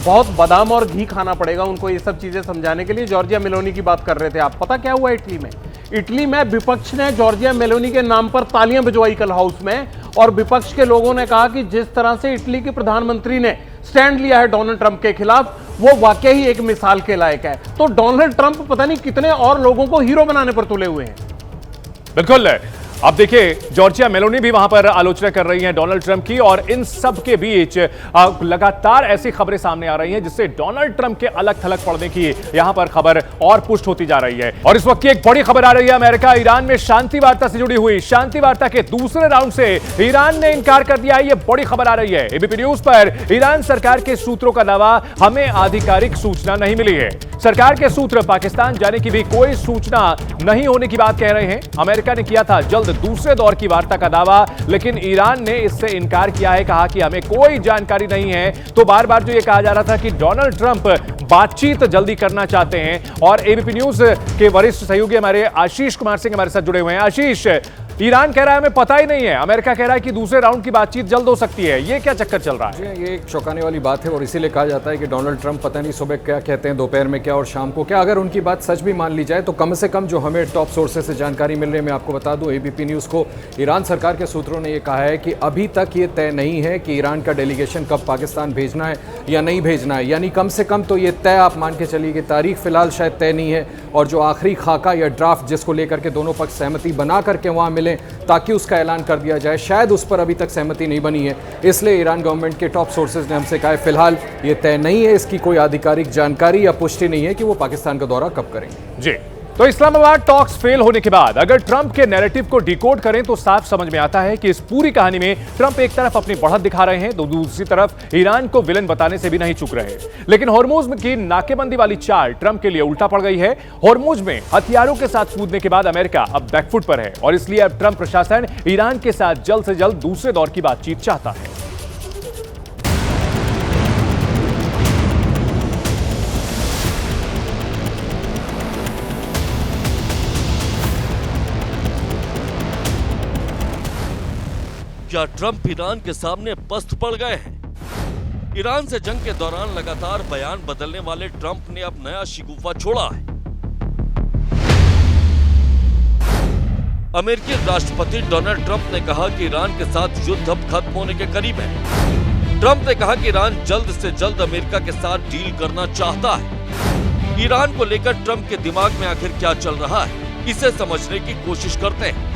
बहुत बादाम और घी खाना पड़ेगा उनको ये सब चीजें समझाने के लिए। जॉर्जिया मेलोनी की बात कर रहे थे आप, पता क्या हुआ इटली में? इटली में विपक्ष ने जॉर्जिया मेलोनी के नाम पर तालियां बजवाई कल हाउस में, और विपक्ष के लोगों ने कहा कि जिस तरह से इटली के प्रधानमंत्री ने स्टैंड लिया है डोनाल्ड ट्रंप के खिलाफ, वो वाकई ही एक मिसाल के लायक है। तो डोनाल्ड ट्रंप पता नहीं कितने और लोगों को हीरो बनाने पर तुले हुए हैं। बिल्कुल। अब देखिए, जॉर्जिया मेलोनी भी वहां पर आलोचना कर रही हैं डोनाल्ड ट्रंप की, और इन सब के बीच लगातार ऐसी खबरें सामने आ रही हैं जिससे डोनाल्ड ट्रंप के अलग थलग पड़ने की यहां पर खबर और पुष्ट होती जा रही है। और इस वक्त की एक बड़ी खबर आ रही है अमेरिका ईरान में शांति वार्ता से जुड़ी हुई। शांति वार्ता के दूसरे राउंड से ईरान ने इनकार कर दिया है, यह बड़ी खबर आ रही है। एबीपी न्यूज पर ईरान सरकार के सूत्रों का दावा, हमें आधिकारिक सूचना नहीं मिली है। सरकार के सूत्र पाकिस्तान जाने की भी कोई सूचना नहीं होने की बात कह रहे हैं। अमेरिका ने किया था जल्द दूसरे दौर की वार्ता का दावा, लेकिन ईरान ने इससे इनकार किया है, कहा कि हमें कोई जानकारी नहीं है। तो बार बार जो ये कहा जा रहा था कि डोनाल्ड ट्रंप बातचीत जल्दी करना चाहते हैं। और एबीपी न्यूज के वरिष्ठ सहयोगी हमारे आशीष कुमार सिंह हमारे साथ जुड़े हुए हैं। आशीष, ईरान कह रहा है हमें पता ही नहीं है, अमेरिका कह रहा है कि दूसरे राउंड की बातचीत जल्द हो सकती है, ये क्या चक्कर चल रहा है? ये एक चौंकाने वाली बात है और इसीलिए कहा जाता है कि डोनाल्ड ट्रंप पता नहीं सुबह क्या कहते हैं, दोपहर में क्या और शाम को क्या। अगर उनकी बात सच भी मान ली जाए तो कम से कम जो हमें टॉप सोर्सेज से जानकारी मिल रही है, मैं आपको बता दूं एबीपी न्यूज़ को, ईरान सरकार के सूत्रों ने यह कहा है कि अभी तक ये तय नहीं है कि ईरान का डेलीगेशन कब पाकिस्तान भेजना है या नहीं भेजना है। यानी कम से कम तो ये तय आप मान के चलिए कि तारीख फिलहाल शायद तय नहीं है, और जो आखिरी खाका या ड्राफ्ट जिसको लेकर के दोनों पक्ष सहमति बना करके वहाँ मिलें ताकि उसका ऐलान कर दिया जाए, शायद उस पर अभी तक सहमति नहीं बनी है। इसलिए ईरान गवर्नमेंट के टॉप सोर्सेज ने हमसे कहा है फिलहाल ये तय नहीं है, इसकी कोई आधिकारिक जानकारी या पुष्टि नहीं है कि वो पाकिस्तान का दौरा कब करेंगे। जी, तो इस्लामाबाद टॉक्स फेल होने के बाद अगर ट्रंप के नैरेटिव को डिकोड करें तो साफ समझ में आता है कि इस पूरी कहानी में ट्रंप एक तरफ अपनी बढ़त दिखा रहे हैं तो दूसरी तरफ ईरान को विलन बताने से भी नहीं चूक रहे। लेकिन हॉर्मुज की नाकेबंदी वाली चाल ट्रंप के लिए उल्टा पड़ गई है। हॉर्मुज में हथियारों के साथ कूदने के बाद अमेरिका अब बैकफुट पर है और इसलिए अब ट्रंप प्रशासन ईरान के साथ जल्द से जल्द दूसरे दौर की बातचीत चाहता है। क्या ट्रंप ईरान के सामने पस्त पड़ गए हैं? ईरान से जंग के दौरान लगातार बयान बदलने वाले ट्रंप ने अब नया शिकूफा छोड़ा है। अमेरिकी राष्ट्रपति डोनाल्ड ट्रंप ने कहा कि ईरान के साथ युद्ध अब खत्म होने के करीब है। ट्रंप ने कहा कि ईरान जल्द से जल्द अमेरिका के साथ डील करना चाहता है। ईरान को लेकर ट्रंप के दिमाग में आखिर क्या चल रहा है, इसे समझने की कोशिश करते हैं।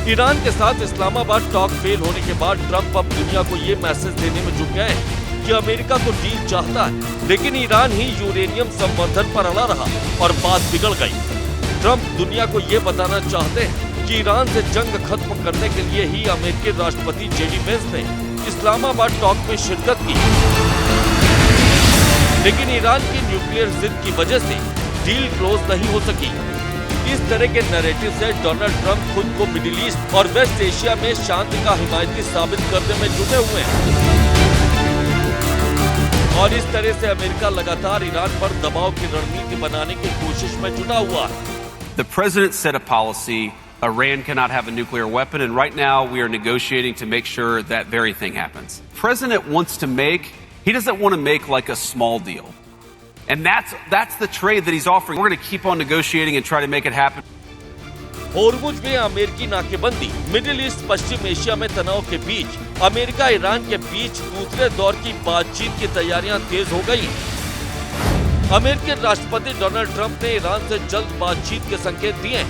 ईरान के साथ इस्लामाबाद टॉक फेल होने के बाद ट्रंप अब दुनिया को ये मैसेज देने में जुट गए हैं कि अमेरिका तो डील चाहता है, लेकिन ईरान ही यूरेनियम संवर्धन पर अड़ा रहा और बात बिगड़ गई। ट्रंप दुनिया को ये बताना चाहते हैं कि ईरान से जंग खत्म करने के लिए ही अमेरिकी राष्ट्रपति जेडी वेंस ने इस्लामाबाद टॉक में शिरकत की, लेकिन ईरान की न्यूक्लियर जिद की वजह से डील क्लोज नहीं हो सकी। इस तरह के नैरेटिव से डोनाल्ड ट्रंप खुद को मिडिल ईस्ट और वेस्ट एशिया में शांति का हिमायती साबित करने में जुटे हुए हैं और इस तरह से अमेरिका लगातार ईरान पर दबाव की रणनीति बनाने की कोशिश में जुटा हुआ है। The president set a policy. Iran cannot have a nuclear weapon, and right now we are negotiating to make sure that very thing happens. President wants to make, he doesn't want to make like a small deal. And that's the trade that he's offering. We're going to keep on negotiating and try to make it happen. Hormuz में अमेरिकी नाकेबंदी, middle east पश्चिम Asia में तनाव के बीच America Iran के बीच दूसरे दौर की बातचीत की तैयारियां तेज हो गई। अमेरिकी राष्ट्रपति डोनाल्ड ट्रंप ने ईरान से जल्द बातचीत के संकेत दिए हैं।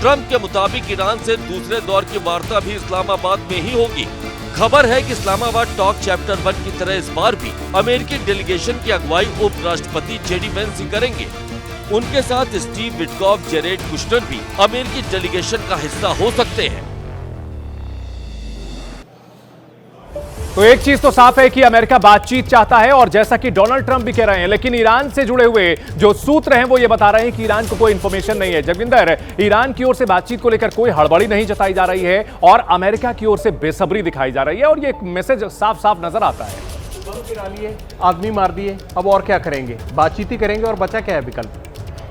ट्रंप के मुताबिक ईरान से दूसरे दौर की वार्ता भी इस्लामाबाद में ही होगी। खबर है कि इस्लामाबाद टॉक चैप्टर 1 की तरह इस बार भी अमेरिकी डेलीगेशन की अगुवाई उपराष्ट्रपति जेडी वेंस ही करेंगे। उनके साथ स्टीव विटकॉफ, जेरेड कुशनर भी अमेरिकी डेलीगेशन का हिस्सा हो सकते हैं। तो एक चीज तो साफ है कि अमेरिका बातचीत चाहता है और जैसा कि डोनाल्ड ट्रंप भी कह रहे हैं, लेकिन ईरान से जुड़े हुए जो सूत्र हैं वो ये बता रहे हैं कि ईरान को कोई इंफॉर्मेशन नहीं है। जगविंदर, ईरान की ओर से बातचीत को लेकर कोई हड़बड़ी नहीं जताई जा रही है और अमेरिका की ओर से बेसब्री दिखाई जा रही है और ये एक मैसेज साफ साफ नजर आता है। बम गिरा लिए, आदमी मार दिए, अब और क्या करेंगे? बातचीत ही करेंगे और बचा क्या है विकल्प?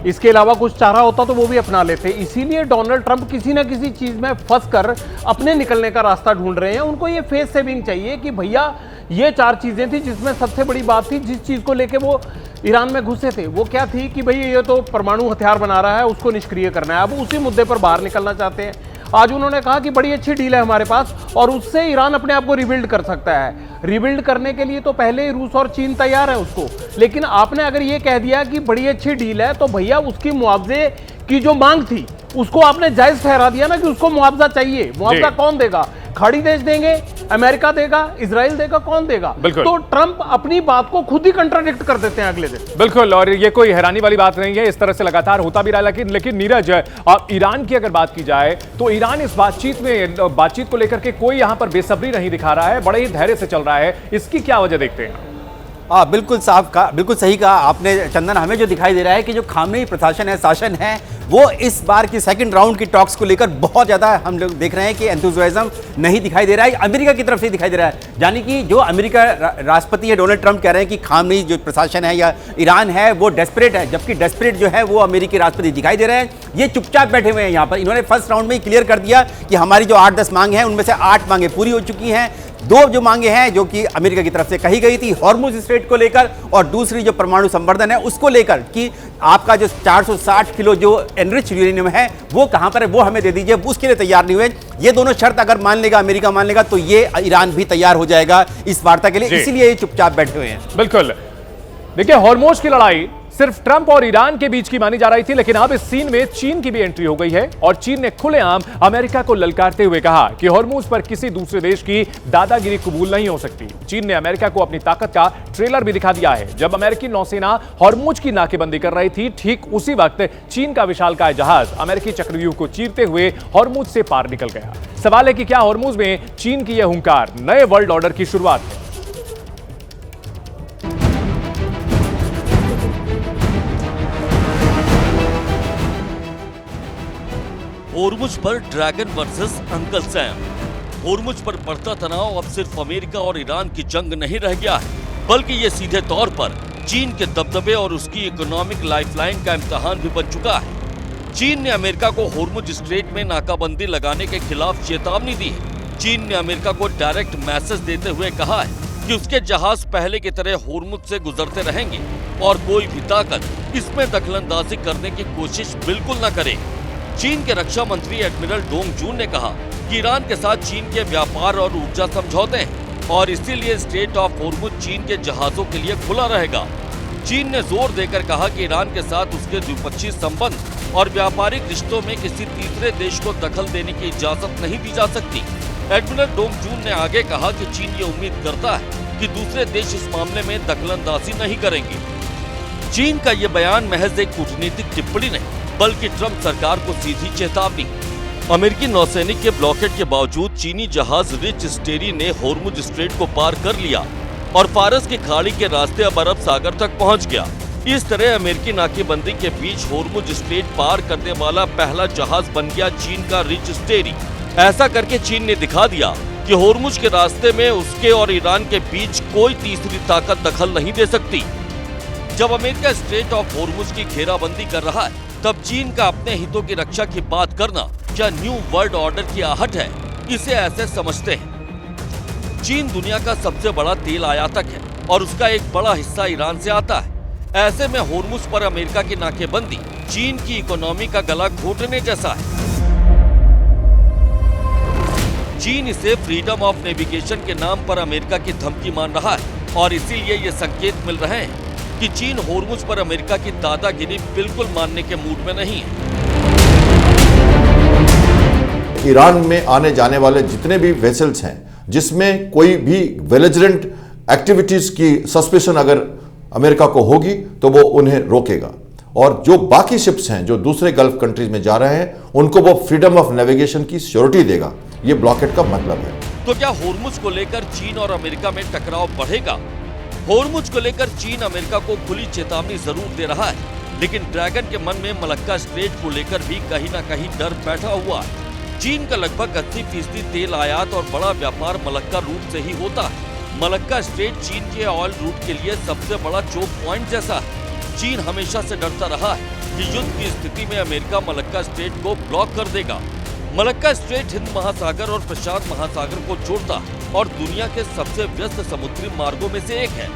इसके अलावा कुछ चारा होता तो वो भी अपना लेते। इसीलिए डोनाल्ड ट्रंप किसी ना किसी चीज में फंस कर अपने निकलने का रास्ता ढूंढ रहे हैं। उनको ये फेस सेविंग चाहिए कि भैया ये 4 चीजें थी जिसमें सबसे बड़ी बात थी, जिस चीज को लेके वो ईरान में घुसे थे, वो क्या थी कि भाई ये तो परमाणु हथियार बना रहा है, उसको निष्क्रिय करना है। अब उसी मुद्दे पर बाहर निकलना चाहते हैं। आज उन्होंने कहा कि बड़ी अच्छी डील है हमारे पास और उससे ईरान अपने आप को रिबिल्ड कर सकता है। रिबिल्ड करने के लिए तो पहले ही रूस और चीन तैयार है उसको, लेकिन आपने अगर ये कह दिया कि बड़ी अच्छी डील है तो भैया उसकी मुआवजे की जो मांग थी उसको आपने जायज ठहरा दिया ना कि उसको मुआवजा चाहिए। मुआवजा कौन देगा? खाड़ी देश देंगे, अमेरिका देगा, इजराइल देगा, कौन देगा? तो ट्रंप अपनी बात को खुद ही कंट्राडिक्ट कर देते हैं अगले दिन। बिल्कुल, और ये कोई हैरानी वाली बात नहीं है, इस तरह से लगातार होता भी रहा। लेकिन नीरज, ईरान की अगर बात की जाए तो ईरान इस बातचीत को लेकर के कोई यहां पर बेसब्री नहीं दिखा रहा है, बड़े ही धैर्य से चल रहा है। इसकी क्या वजह देखते हैं? बिल्कुल साफ कहा, बिल्कुल सही कहा आपने चंदन। हमें जो दिखाई दे रहा है कि जो खामनेई प्रशासन है, शासन है, वो इस बार की सेकंड राउंड की टॉक्स को लेकर बहुत ज़्यादा हम लोग देख रहे हैं कि एंथुसियाज्म नहीं दिखाई दे रहा है। अमेरिका की तरफ से दिखाई दे रहा है, यानी कि जो अमेरिका राष्ट्रपति है डोनाल्ड ट्रंप कह रहे हैं कि खामनेई जो प्रशासन है या ईरान है वो डेस्परेट है, जबकि डेस्परेट जो है वो अमेरिकी राष्ट्रपति दिखाई दे रहे हैं। ये चुपचाप बैठे हुए हैं यहाँ पर। इन्होंने फर्स्ट राउंड में ही क्लियर कर दिया कि हमारी जो 8-10 मांगे हैं उनमें से 8 मांगे पूरी हो चुकी हैं। 2 जो मांगे हैं जो कि अमेरिका की तरफ से कही गई थी हॉर्मुज स्ट्रेट को लेकर, और दूसरी जो परमाणु संवर्धन है उसको लेकर कि आपका जो 460 किलो जो एनरिच यूरेनियम है वो कहां पर है वो हमें दे दीजिए, उसके लिए तैयार नहीं हुए। ये दोनों शर्त अगर मान लेगा, अमेरिका मान लेगा, तो ये ईरान भी तैयार हो जाएगा इस वार्ता के लिए, इसीलिए ये चुपचाप बैठे हुए हैं। बिल्कुल, देखिए हॉर्मुज की लड़ाई सिर्फ ट्रंप और ईरान के बीच की मानी जा रही थी, लेकिन अब इस सीन में चीन की भी एंट्री हो गई है और चीन ने खुलेआम अमेरिका को ललकारते हुए कहा कि हॉर्मुज पर किसी दूसरे देश की दादागिरी कबूल नहीं हो सकती। चीन ने अमेरिका को अपनी ताकत का ट्रेलर भी दिखा दिया है। जब अमेरिकी नौसेना हॉर्मुज की नाकेबंदी कर रही थी, ठीक उसी वक्त चीन का विशालकाय जहाज अमेरिकी चक्रव्यूह को चीरते हुए हॉर्मुज से पार निकल गया। सवाल है कि क्या हॉर्मुज में चीन की यह हुंकार नए वर्ल्ड ऑर्डर की शुरुआत है? होर्मुज पर dragon versus uncle Sam. Hormuz पर बढ़ता तनाव अब सिर्फ अमेरिका और ईरान की जंग नहीं रह गया है, बल्कि ये सीधे तौर पर चीन के दबदबे और उसकी इकोनॉमिक लाइफलाइन का इम्तिहान भी बन चुका है। चीन ने अमेरिका को होर्मुज स्ट्रेट में नाकाबंदी लगाने के खिलाफ चेतावनी दी है। चीन ने अमेरिका को डायरेक्ट मैसेज देते हुए कहा है कि उसके जहाज पहले की तरह होर्मुज से गुजरते रहेंगे और कोई भी ताकत इसमें दखलंदाजी करने की कोशिश बिल्कुल न करे। चीन के रक्षा मंत्री एडमिरल डोंग जून ने कहा कि ईरान के साथ चीन के व्यापार और ऊर्जा समझौते हैं और इसीलिए स्ट्रेट ऑफ होर्मुज चीन के जहाजों के लिए खुला रहेगा। चीन ने जोर देकर कहा कि ईरान के साथ उसके द्विपक्षीय संबंध और व्यापारिक रिश्तों में किसी तीसरे देश को दखल देने की इजाजत नहीं दी जा सकती। एडमिरल डोंग जून ने आगे कहा कि चीन ये उम्मीद करता है कि दूसरे देश इस मामले में दखलंदाजी नहीं करेंगे। चीन का ये बयान महज एक कूटनीतिक टिप्पणी नहीं, बल्कि ट्रंप सरकार को सीधी चेतावनी। अमेरिकी नौसैनिक के ब्लॉकेट के बावजूद चीनी जहाज रिच स्टेरी ने होर्मुज स्ट्रेट को पार कर लिया और फारस की खाड़ी के रास्ते अब अरब सागर तक पहुंच गया। इस तरह अमेरिकी नाकेबंदी के बीच होर्मुज स्ट्रेट पार करने वाला पहला जहाज बन गया चीन का रिच स्टेरी। ऐसा करके चीन ने दिखा दिया कि होर्मुज के रास्ते में उसके और ईरान के बीच कोई तीसरी ताकत दखल नहीं दे सकती। जब अमेरिका स्ट्रेट ऑफ होर्मुज की घेराबंदी कर रहा है, तब चीन का अपने हितों की रक्षा की बात करना क्या न्यू वर्ल्ड ऑर्डर की आहट है? इसे ऐसे समझते हैं। चीन दुनिया का सबसे बड़ा तेल आयातक है और उसका एक बड़ा हिस्सा ईरान से आता है। ऐसे में होर्मुज पर अमेरिका की नाकेबंदी चीन की इकोनॉमी का गला घोटने जैसा है। चीन इसे फ्रीडम ऑफ नेविगेशन के नाम पर अमेरिका की धमकी मान रहा है और इसीलिए ये संकेत मिल रहे हैं कि चीन होर्मुज पर अमेरिका की दादागिरी बिल्कुल मानने के मूड में नहीं है। ईरान में आने जाने वाले जितने भी वेसल्स हैं, जिसमें कोई भी बेलिजरेंट एक्टिविटीज की सस्पेशन अगर अमेरिका को होगी तो वो उन्हें रोकेगा, और जो बाकी शिप्स हैं जो दूसरे गल्फ कंट्रीज में जा रहे हैं उनको वो फ्रीडम ऑफ नेविगेशन की श्योरिटी देगा। ये ब्लॉकेट का मतलब है। तो क्या होर्मुज को लेकर चीन और अमेरिका में टकराव बढ़ेगा? होर्मुज को लेकर चीन अमेरिका को खुली चेतावनी जरूर दे रहा है, लेकिन ड्रैगन के मन में मलक्का स्ट्रेट को लेकर भी कहीं ना कहीं डर बैठा हुआ है। चीन का लगभग 80% तेल आयात और बड़ा व्यापार मलक्का रूट से ही होता है। मलक्का स्ट्रेट चीन के ऑयल रूट के लिए सबसे बड़ा चोक पॉइंट जैसा है। चीन हमेशा से डरता रहा है कि युद्ध की स्थिति में अमेरिका मलक्का स्ट्रेट को ब्लॉक कर देगा। मलक्का स्ट्रेट हिंद महासागर और प्रशांत महासागर को जोड़ता है और दुनिया के सबसे व्यस्त समुद्री मार्गों में से एक है।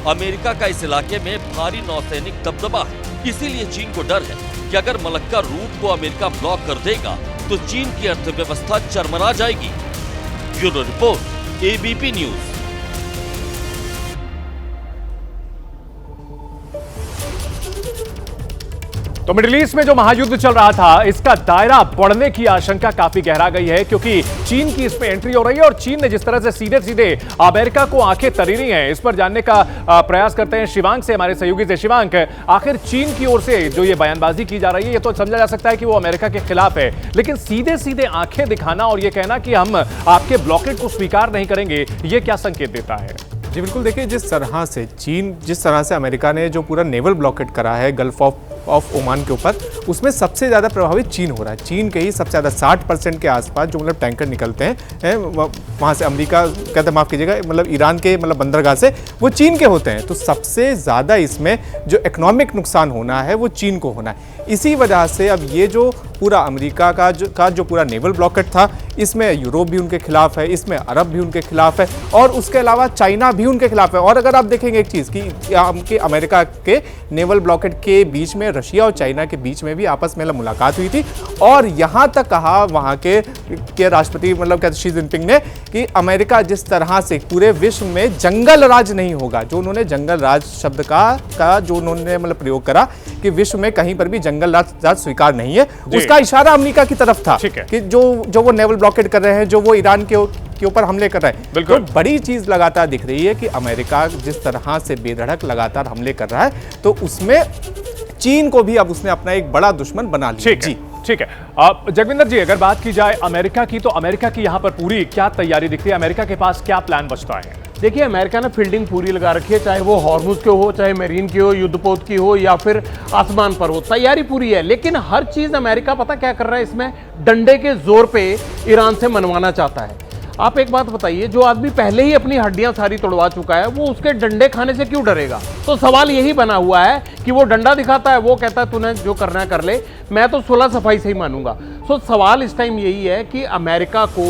अमेरिका का इस इलाके में भारी नौसैनिक दबदबा है, इसीलिए चीन को डर है कि अगर मलक्का रूट को अमेरिका ब्लॉक कर देगा तो चीन की अर्थव्यवस्था चरमरा जाएगी। Bureau report, ABP news. तो मिडिल ईस्ट में जो महायुद्ध चल रहा था, इसका दायरा बढ़ने की आशंका काफी गहरा गई है, क्योंकि चीन की इसमें एंट्री हो रही है और चीन ने जिस तरह से सीधे सीधे अमेरिका को आंखें तरीनी है, इस पर जानने का प्रयास करते हैं शिवांक से, हमारे सहयोगी से। शिवांक, आखिर चीन की ओर से जो ये बयानबाजी की जा रही है, ये तो समझा जा सकता है कि वो अमेरिका के खिलाफ है, लेकिन सीधे सीधे आंखें दिखाना और ये कहना कि हम आपके ब्लॉकेट को स्वीकार नहीं करेंगे, ये क्या संकेत देता है? जी बिल्कुल, देखिए जिस तरह से अमेरिका ने जो पूरा नेवल ब्लॉकेट करा है गल्फ ऑफ ओमान के ऊपर, उसमें सबसे ज़्यादा प्रभावित चीन हो रहा है। चीन के ही सबसे ज़्यादा 60% के आसपास जो मतलब टैंकर निकलते हैं वहाँ से, अमेरिका कहते माफ़ कीजिएगा, मतलब ईरान के मतलब बंदरगाह से, वो चीन के होते हैं। तो सबसे ज़्यादा इसमें जो इकोनॉमिक नुकसान होना है वो चीन को होना है। इसी वजह से अब ये जो पूरा अमेरिका का जो पूरा नेवल ब्लॉकेट था, इसमें यूरोप भी उनके खिलाफ है, इसमें अरब भी उनके खिलाफ है और उसके अलावा चाइना भी उनके खिलाफ है। और अगर आप देखेंगे एक चीज़ कि अमेरिका के नेवल ब्लॉकेट के बीच में रशिया और चाइना के बीच में भी आपस में मुलाकात हुई थी और यहाँ तक कहा वहाँ के राष्ट्रपति मतलब कहते शी जिनपिंग ने कि अमेरिका जिस तरह से पूरे विश्व में जंगल राज नहीं होगा, जो उन्होंने जंगल राज शब्द का जो उन्होंने मतलब प्रयोग करा कि विश्व में कहीं पर भी जंगल राज स्वीकार नहीं है, उसका इशारा अमेरिका की तरफ था कि जो वो नेवल ब्लॉकेट कर रहे हैं, जो वो ईरान के ऊपर हमले कर रहे हैं। तो बड़ी चीज लगातार दिख रही है कि अमेरिका जिस तरह से बेधड़क लगातार हमले कर रहा है, तो उसमें चीन को भी अब उसने अपना एक बड़ा दुश्मन बना लिया। ठीक है। जगविंदर जी, अगर बात की जाए अमेरिका की, तो अमेरिका की यहाँ पर पूरी क्या तैयारी दिखती है? अमेरिका के पास क्या प्लान बचता है? देखिए, अमेरिका ने फील्डिंग पूरी लगा रखी है, चाहे वो हॉर्मुज के हो, चाहे मेरीन की हो, युद्धपोत की हो या फिर आसमान पर हो, तैयारी पूरी है। लेकिन हर चीज अमेरिका पता क्या कर रहा है, इसमें डंडे के जोर पे ईरान से मनवाना चाहता है। आप एक बात बताइए, जो आदमी पहले ही अपनी हड्डियां सारी तोड़वा चुका है, वो उसके डंडे खाने से क्यों डरेगा? तो सवाल यही बना हुआ है कि वो डंडा दिखाता है, वो कहता है तूने जो करना है कर ले, मैं तो सुलह सफाई से ही मानूंगा। सो सवाल इस टाइम यही है कि अमेरिका को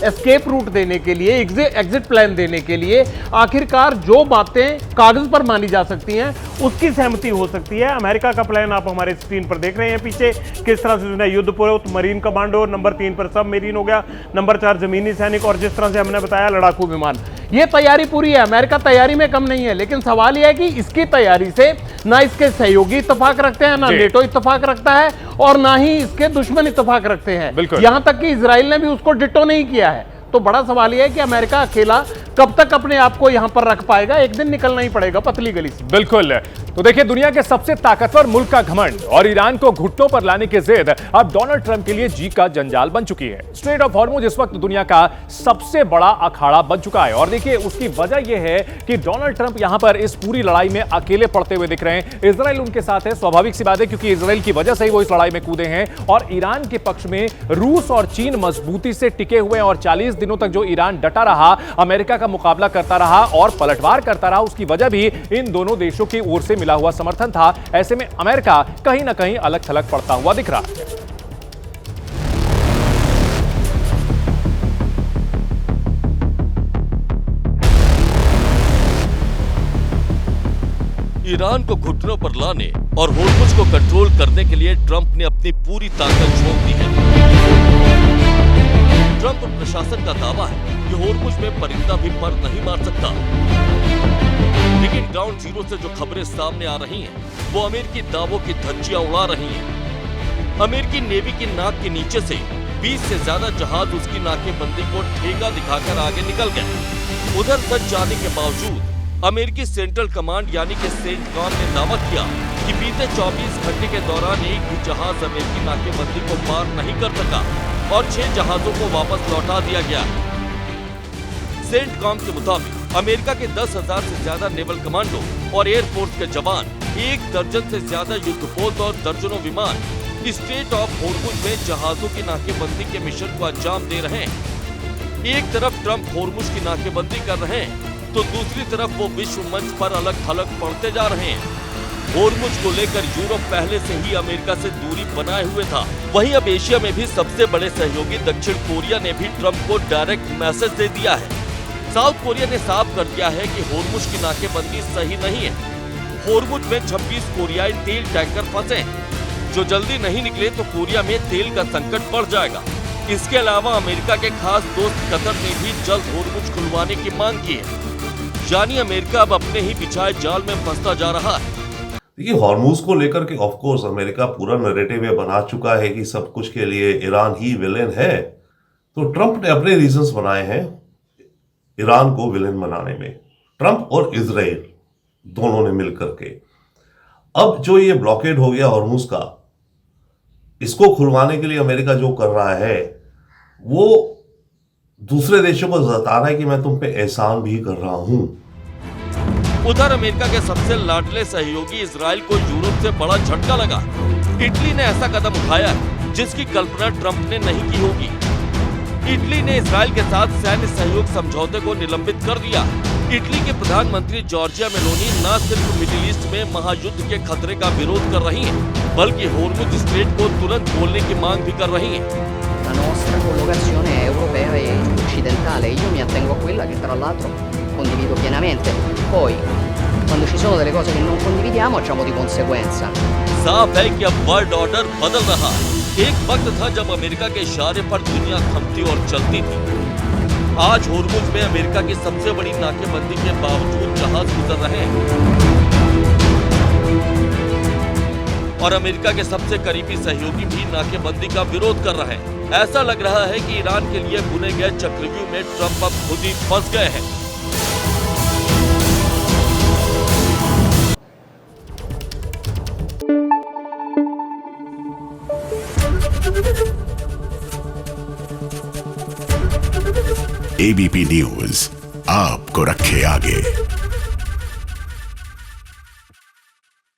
एस्केप रूट देने के लिए, एग्जिट प्लान देने के लिए आखिरकार जो बातें कागज पर मानी जा सकती हैं उसकी सहमति हो सकती है। अमेरिका का प्लान आप हमारे स्क्रीन पर देख रहे हैं पीछे, किस तरह से उसने युद्धपोत, मरीन कमांडो, नंबर 3 पर सब मरीन हो गया, नंबर 4 जमीनी सैनिक और जिस तरह से हमने बताया लड़ाकू विमान। ये तैयारी पूरी है, अमेरिका तैयारी में कम नहीं है। लेकिन सवाल यह है कि इसकी तैयारी से ना इसके सहयोगी इत्तेफाक रखते हैं, ना नेटो इत्तेफाक रखता है और ना ही इसके दुश्मन इत्तेफाक रखते हैं। यहां तक कि इजराइल ने भी उसको डिट्टो नहीं किया है। तो बड़ा सवाल यह है कि अमेरिका अकेला कब तक अपने आप को यहां पर रख पाएगा। एक दिन निकलना ही पड़ेगा पतली गली से। बिल्कुल। तो देखिए, दुनिया के सबसे ताकतवर मुल्क का घमंड और ईरान को घुटनों पर लाने की जिद अब डोनाल्ड ट्रंप के लिए जी का जंजाल बन चुकी है। स्ट्रेट ऑफ हॉर्मुज इस वक्त दुनिया का सबसे बड़ा अखाड़ा बन चुका है और देखिए उसकी वजह यह है कि डोनाल्ड ट्रंप यहां पर इस पूरी लड़ाई में अकेले पड़ते हुए दिख रहे हैं। इजराइल उनके साथ है, स्वाभाविक सी बात है, क्योंकि इजराइल की वजह से ही वो इस लड़ाई में कूदे हैं। और ईरान के पक्ष में रूस और चीन मजबूती से टिके हुए हैं और 40 दिनों तक जो ईरान डटा रहा, अमेरिका का मुकाबला करता रहा और पलटवार करता रहा, उसकी वजह भी इन दोनों देशों की ओर से मिला हुआ समर्थन था। ऐसे में अमेरिका कहीं ना कहीं अलग थलग पड़ता हुआ दिख रहा है। ईरान को घुटनों पर लाने और होर्मुज को कंट्रोल करने के लिए ट्रंप ने अपनी पूरी ताकत झोंक दी है। ट्रंप प्रशासन का दावा है कि होर्मुज में परिंदा भी पर नहीं मार सकता, लेकिन ग्राउंड जीरो से जो खबरें सामने आ रही हैं, वो अमेरिकी दावों की धज्जियां उड़ा रही हैं। अमेरिकी नेवी की नाक के नीचे से 20 से ज्यादा जहाज उसकी नाकेबंदी को ठेका दिखाकर आगे निकल गए। उधर सच जाने के बावजूद अमेरिकी सेंट्रल कमांड यानी कि सेंटकॉम ने दावा किया कि बीते 24 घंटे के दौरान एक भी जहाज अमेरिकी नाकेबंदी को पार नहीं कर सका और 6 जहाजों को वापस लौटा दिया गया। सेंटकॉम के मुताबिक अमेरिका के 10,000 से ज्यादा नेवल कमांडो और एयरफोर्स के जवान, 1 दर्जन से ज्यादा युद्धपोत और दर्जनों विमान स्ट्रेट ऑफ होर्मुज में जहाजों की नाकेबंदी के मिशन को अंजाम दे रहे हैं। एक तरफ ट्रंप होर्मुज की नाकेबंदी कर रहे हैं तो दूसरी तरफ वो विश्व मंच पर अलग थलग पड़ते जा रहे हैं। होर्मुज को लेकर यूरोप पहले से ही अमेरिका से दूरी बनाए हुए था। वहीं अब एशिया में भी सबसे बड़े सहयोगी दक्षिण कोरिया ने भी ट्रंप को डायरेक्ट मैसेज दे दिया है। साउथ कोरिया ने साफ कर दिया है कि होर्मुज की नाकेबंदी सही नहीं है। होर्मुज में 26 कोरियाई तेल टैंकर फंसे हैं। जो जल्दी नहीं निकले तो कोरिया में तेल का संकट बढ़ जाएगा। इसके अलावा अमेरिका के खास दोस्त कतर ने भी जल्द होर्मुज खुलवाने की मांग की है। यानी अमेरिका अब अपने ही बिछाए जाल में फंसता जा रहा है। देखिए, हॉर्मुज को लेकर के ऑफ कोर्स अमेरिका पूरा नैरेटिव ये बना चुका है कि सब कुछ के लिए ईरान ही विलेन है। तो ट्रंप ने अपने रीजंस बनाए हैं ईरान को विलेन बनाने में, ट्रंप और इजराइल दोनों ने मिलकर के। अब जो ये ब्लॉकेड हो गया हॉर्मुज का, इसको खुलवाने के लिए अमेरिका जो कर रहा है वो दूसरे देशों को जता रहा है कि मैं तुम पे एहसान भी कर रहा हूं। उधर अमेरिका के सबसे लाडले सहयोगी इजराइल को यूरोप से बड़ा झटका लगा। इटली ने ऐसा कदम उठाया है जिसकी कल्पना ट्रंप ने नहीं की होगी। इटली ने इजराइल के साथ सैन्य सहयोग समझौते को निलंबित कर दिया। इटली के प्रधानमंत्री जॉर्जिया मेलोनी न सिर्फ मिडिल ईस्ट में महायुद्ध के खतरे का विरोध कर रही हैं, बल्कि होर्मुज स्ट्रेट को तुरंत खोलने की मांग भी कर रही हैं। La nostra collocazione è europea e occidentale. Io mi attengo a quella che tra l'altro condivido pienamente. Poi, quando ci sono delle cose che non condividiamo, agiamo di conseguenza. साफ है कि अब वर्ल्ड ऑर्डर बदल रहा है। एक वक्त था जब अमेरिका के इशारे पर दुनिया थमती और चलती थी। आज होर्मुज में अमेरिका की सबसे बड़ी नाकेबंदी के बावजूद जहाज गुजर रहे हैं और अमेरिका के सबसे करीबी सहयोगी भी नाकेबंदी का विरोध कर रहे हैं। ऐसा लग रहा है कि ईरान के लिए बुने गए चक्रव्यूह में ट्रंप अब खुद ही फंस गए हैं। एबीपी न्यूज आपको रखे आगे।